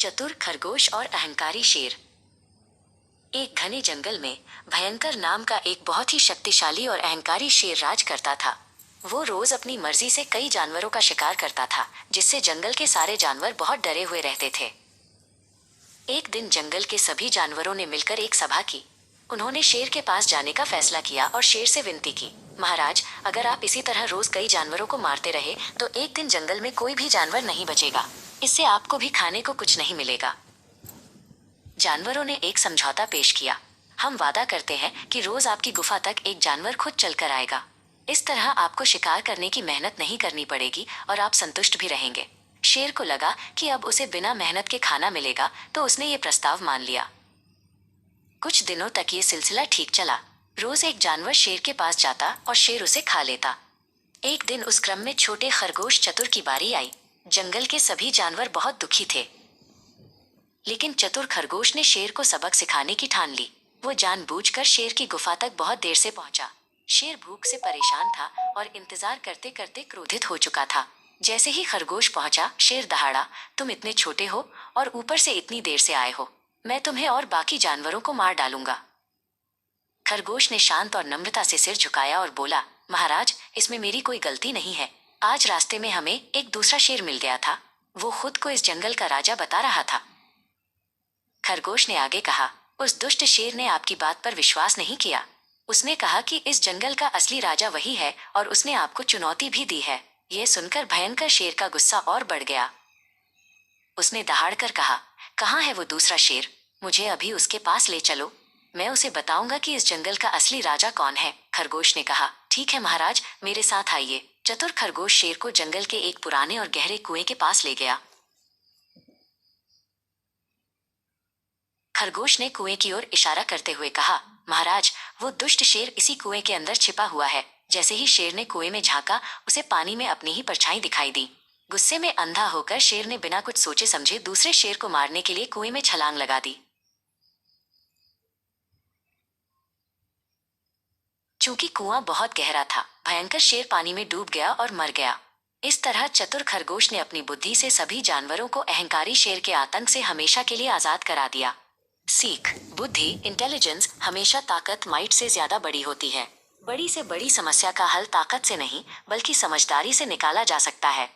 चतुर खरगोश और अहंकारी शेर। एक घने जंगल में भयंकर नाम का एक बहुत ही शक्तिशाली और अहंकारी शेर राज करता था। वो रोज अपनी मर्जी से कई जानवरों का शिकार करता था, जिससे जंगल के सारे जानवर बहुत डरे हुए रहते थे। एक दिन जंगल के सभी जानवरों ने मिलकर एक सभा की। उन्होंने शेर के पास जाने का फैसला किया और शेर से विनती की, महाराज, अगर आप इसी तरह रोज कई जानवरों को मारते रहे तो एक दिन जंगल में कोई भी जानवर नहीं बचेगा। इससे आपको भी खाने को कुछ नहीं मिलेगा। जानवरों ने एक समझौता पेश किया। हम वादा करते हैं कि रोज आपकी गुफा तक एक जानवर खुद चलकर आएगा। इस तरह आपको शिकार करने की मेहनत नहीं करनी पड़ेगी और आप संतुष्ट भी रहेंगे। शेर को लगा कि अब उसे बिना मेहनत के खाना मिलेगा, तो उसने ये प्रस्ताव मान लिया। कुछ दिनों तक ये सिलसिला ठीक चला। रोज एक जानवर शेर के पास जाता और शेर उसे खा लेता। एक दिन उस क्रम में छोटे खरगोश चतुर की बारी आई। जंगल के सभी जानवर बहुत दुखी थे, लेकिन चतुर खरगोश ने शेर को सबक सिखाने की ठान ली। वो जानबूझकर शेर की गुफा तक बहुत देर से पहुंचा। शेर भूख से परेशान था और इंतजार करते करते क्रोधित हो चुका था। जैसे ही खरगोश पहुंचा, शेर दहाड़ा, तुम इतने छोटे हो और ऊपर से इतनी देर से आए हो। मैं तुम्हें और बाकी जानवरों को मार डालूंगा। खरगोश ने शांत और नम्रता से सिर झुकाया और बोला, महाराज, इसमें मेरी कोई गलती नहीं है। आज रास्ते में हमें एक दूसरा शेर मिल गया था। वो खुद को इस जंगल का राजा बता रहा था। खरगोश ने आगे कहा, उस दुष्ट शेर ने आपकी बात पर विश्वास नहीं किया। उसने कहा कि इस जंगल का असली राजा वही है और उसने आपको चुनौती भी दी है। यह सुनकर भयंकर शेर का गुस्सा और बढ़ गया। उसने दहाड़कर कहा, कहाँ है वो दूसरा शेर? मुझे अभी उसके पास ले चलो। मैं उसे बताऊंगा कि इस जंगल का असली राजा कौन है। खरगोश ने कहा, ठीक है महाराज, मेरे साथ आइए। चतुर खरगोश शेर को जंगल के एक पुराने और गहरे कुएं के पास ले गया। खरगोश ने कुएं की ओर इशारा करते हुए कहा, महाराज, वो दुष्ट शेर इसी कुएं के अंदर छिपा हुआ है। जैसे ही शेर ने कुएं में झांका, उसे पानी में अपनी ही परछाई दिखाई दी। गुस्से में अंधा होकर शेर ने बिना कुछ सोचे समझे दूसरे शेर को मारने के लिए कुएं में छलांग लगा दी। चूंकि कुआं बहुत गहरा था, भयंकर शेर पानी में डूब गया और मर गया। इस तरह चतुर खरगोश ने अपनी बुद्धि से सभी जानवरों को अहंकारी शेर के आतंक से हमेशा के लिए आजाद करा दिया। सीख, बुद्धि, इंटेलिजेंस हमेशा ताकत माइट से ज्यादा बड़ी होती है। बड़ी से बड़ी समस्या का हल ताकत से नहीं, बल्कि समझदारी से निकाला जा सकता है।